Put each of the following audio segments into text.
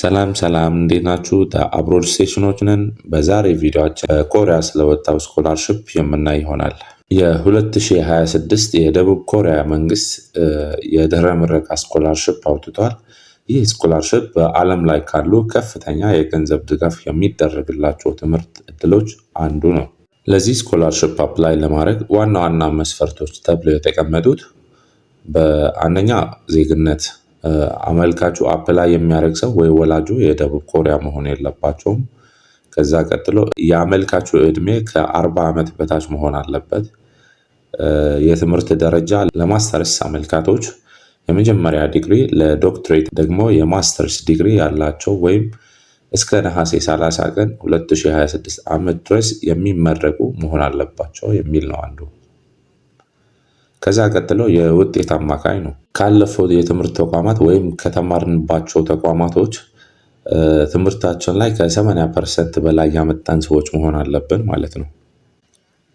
ሰላም እንዴት ናችሁ? አብሮድ ሴሽኖች ነን። በዛሬ ቪዲዮአችን ኮሪያ ስለወጣው ስኮላርሺፕ የምናይ ይሆናል። የ2026 የደቡብ ኮሪያ መንግስት የድህረ ምረቃ ስኮላርሺፕ አውጥቷል። ይህ ስኮላርሺፕ በዓለም ላይ ካሉ ከፍተኛ የገንዘብ ድጋፍ የሚደረግላቸው ትምህርት እድሎች አንዱ ነው። ለዚህ ስኮላርሺፕ አፕላይ ለማድረግ ዋና ዋና መስፈርቶች ተብለው የተቀመጡት በአንደኛ ዜግነት አመልካቹ አፕላይ የሚያደርግ ሰው ወይ ወላጁ የደቡብ ኮሪያ መሆን የለባቸውም። ከዛ ቀጥሎ የአመልካቹ እድሜ ከ40 ዓመት በታች መሆን አለበት። የትምህርት ደረጃ ለማስተርስ አመልካቶች የመጀመሪያ ዲግሪ፣ ለዶክትሬት ደግሞ የማስተርስ ዲግሪ ያላቸው ወይም እስከ ነሐሴ 30 ቀን 2026 ዓመት ድረስ የሚመረቁ መሆን አለባቸው የሚል ነው አንዱ። ከዛ ቀጥሎ የውጤት አማካኝ ነው። ካለፈው የትምህርት ተቋማት ወይም ከተማርንባቸው ተቋማቶች ትምህርታችን ላይ ከ80% በላይ ያመጣን ሰዎች መሆን አለብን ማለት ነው።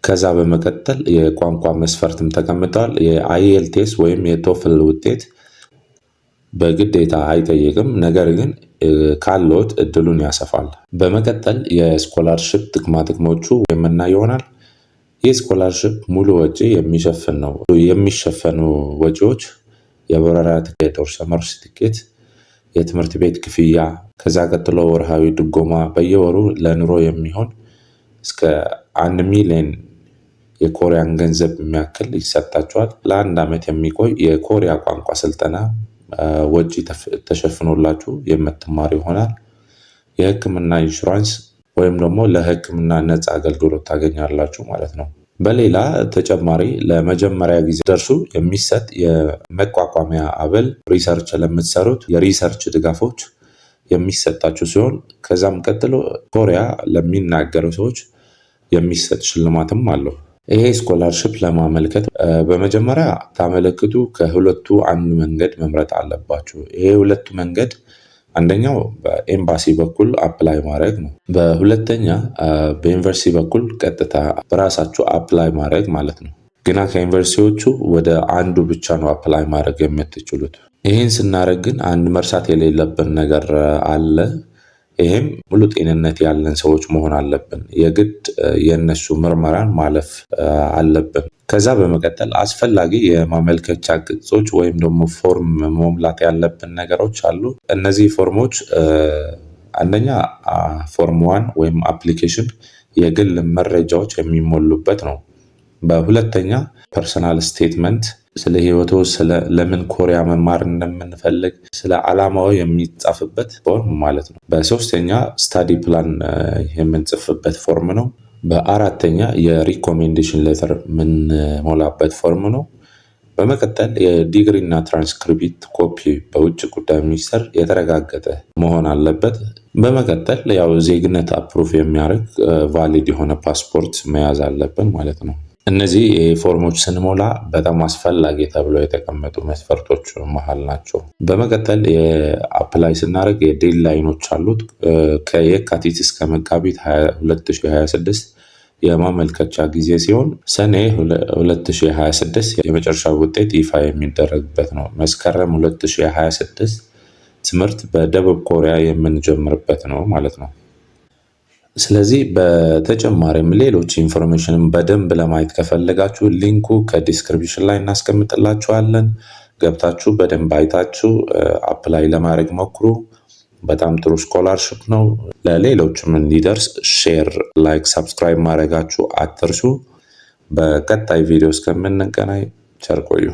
ከዛ በመቀጠል የቋንቋ መስፈርትም ተቀምጠዋል። የአይኤልቲኤስ ወይም የቶፍል ውጤት በግዴታ አይጠይቅም፣ ነገር ግን ካለዎት እድሉን ያሰፋል። በመቀጠል የስኮላርሺፕ ጥቅሞቹ የምናይ ይሆናል። ይህ ስኮላርሺፕ ሙሉ ወጪ የሚሸፍን ነው። የሚሸፈኑ ወጪዎች የበረራ ትኬት፣ የደርሶ መልስ ትኬት፣ የትምህርት ቤት ክፍያ፣ ከዛ ቀጥሎ ወርሃዊ ድጎማ በየወሩ ለኑሮ የሚሆን እስከ 1 ሚሊዮን የኮሪያን ገንዘብ የሚያክል ይሰጣቸዋል። ለአንድ ዓመት የሚቆይ የኮሪያ ቋንቋ ስልጠና ወጪ ተሸፍኖላችሁ የምትማሩ ይሆናል። የሕክምና ኢንሹራንስ ወይም ደግሞ ለሕክምና ነፃ አገልግሎት ታገኛላችሁ ማለት ነው። በሌላ ተጨማሪ ለመጀመሪያ ጊዜ ደርሱ የሚሰጥ የመቋቋሚያ አበል፣ ሪሰርች ለምትሰሩት የሪሰርች ድጋፎች የሚሰጣችሁ ሲሆን ከዛም ቀጥሎ ኮሪያ ለሚናገሩ ሰዎች የሚሰጥ ሽልማትም አለው። ይሄ ስኮላርሺፕ ለማመልከት በመጀመሪያ ታመለክቱ ከሁለቱ አንዱ መንገድ መምረጥ አለባችሁ። ይሄ ሁለቱ መንገድ አንደኛው በኤምባሲ በኩል አፕላይ ማድረግ ነው። በሁለተኛ በዩኒቨርሲቲ በኩል ቀጥታ በራሳችሁ አፕላይ ማድረግ ማለት ነው። ግና ከዩኒቨርሲቲዎቹ ወደ አንዱ ብቻ ነው አፕላይ ማድረግ የምትችሉት። ይህን ስናደርግ ግን አንድ መርሳት የሌለብን ነገር አለ። ይህም ሙሉ ጤንነት ያለን ሰዎች መሆን አለብን። የግድ የነሱ ምርመራን ማለፍ አለብን። ከዛ በመቀጠል አስፈላጊ የማመልከቻ ቅጾች ወይም ደግሞ ፎርም መሙላት ያለብን ነገሮች አሉ። እነዚህ ፎርሞች አንደኛ ፎርም 1 ወይም አፕሊኬሽን የግል መረጃዎች የሚሞሉበት ነው። በሁለተኛ ፐርሰናል ስቴትመንት ስለ ህይወቱ፣ ለምን ኮሪያ መማር እንደምንፈልግ፣ ስለ ዓላማው የሚጻፍበት ፎርም ማለት ነው። በሶስተኛ ስታዲ ፕላን የምንጽፍበት ፎርም ነው። በአራተኛ የሪኮሜንዴሽን ሌተር የምንሞላበት ፎርም ነው። በመቀጠል የዲግሪ እና ትራንስክሪፕት ኮፒ በውጭ ጉዳይ ሚኒስቴር የተረጋገጠ መሆን አለበት። በመቀጠል ያው ዜግነት አፕሩቭ የሚያደርግ ቫሊድ የሆነ ፓስፖርት መያዝ አለብን ማለት ነው። እነዚህ ፎርሞች ስንሞላ በጣም አስፈላጊ ተብለው የተቀመጡ መስፈርቶች መሃል ናቸው። በመቀጠል የአፕላይ ስናደርግ የዴድላይኖች አሉት። ከየካቲት እስከ መጋቢት 2026 የማመልከቻ ጊዜ ሲሆን ሰኔ 2026 የመጨረሻ ውጤት ይፋ የሚደረግበት ነው። መስከረም 2026 ትምህርት በደቡብ ኮሪያ የምንጀምርበት ነው ማለት ነው። ስለዚህ በተጨማሪም ሌሎች ኢንፎርሜሽንን በደንብ ለማየት ከፈለጋችሁ ሊንኩ ከዲስክሪፕሽን ላይ እናስቀምጥላችኋለን። ገብታችሁ በደንብ አይታችሁ አፕላይ ለማድረግ ሞክሩ። በጣም ጥሩ ስኮላርሺፕ ነው። ለሌሎችም እንዲደርስ ሼር፣ ላይክ፣ ሰብስክራይብ ማድረጋችሁ አትርሱ። በቀጣይ ቪዲዮ እስከምንገናኝ ቸር ቆዩ።